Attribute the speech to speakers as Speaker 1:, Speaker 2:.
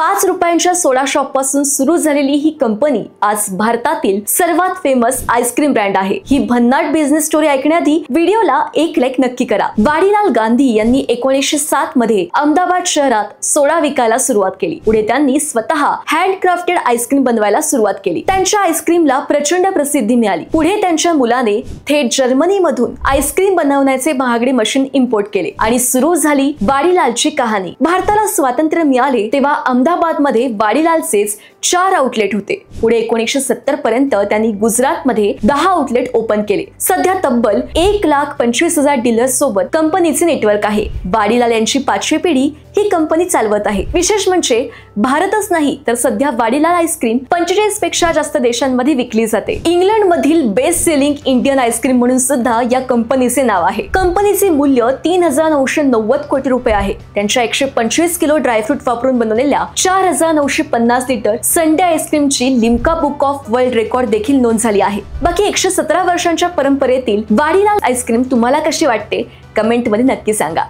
Speaker 1: 5 रुपयांच्या सोडा शॉप पासून सुरू झालेली ही कंपनी आज भारतातील सर्वात फेमस आईस्क्रीम ब्रँड आहे। ही भन्नाट बिझनेस स्टोरी ऐकण्याआधी व्हिडिओला एक लाईक नक्की करा। वाडीलाल गांधी यांनी 1907 मध्ये अहमदाबाद शहरात सोडा विकायला सुरुवात केली। पुढे त्यांनी स्वतः हँडक्राफ्टेड आईस्क्रीम बनवायला सुरुवात केली। त्यांच्या आईस्क्रीमला प्रचंड प्रसिद्धी मिळाली। पुढे त्यांच्या मुलाने थेट जर्मनी मधून आईस्क्रीम बनवण्याचे महागडे मशीन इम्पोर्ट केले आणि सुरू झाली वाडीलालची कहाणी। भारताला स्वातंत्र्य मिळाले तेव्हा अहमदाबाद मध्ये वाडीलालचेच 4 आउटलेट होते। पुढे 1970 पर्यंत त्यांनी गुजरात मध्ये 10 आउटलेट ओपन केले। सध्या तब्बल 1,25,000 डीलर्स सोबत कंपनीचे नेटवर्क आहे। वाडीलाल यांची 5वी पिढी ही कंपनी चालवत आहे। विशेष म्हणजे भारतच नाही तर सध्या वाडीलाल आईस्क्रीम 45 पेक्षा जास्त देशांमध्ये विकली जाते। इंग्लंड मधील बेस्ट सेलिंग इंडियन आईस्क्रीम म्हणून सुद्धा या कंपनीचे नाव आहे। कंपनीचे मूल्य 3,990 कोटी रुपये आहे। त्यांच्या 125 किलो ड्रायफ्रूट वापरून बनवलेल्या 4,950 लिटर संडे आईस्क्रीमची Limca book of world record देखील नोंद झाली आहे। बाकी 117 वर्षांच्या परंपरेतील वाडीलाल आईस्क्रीम तुम्हाला कशी वाटते कमेंट मध्ये नक्की सांगा।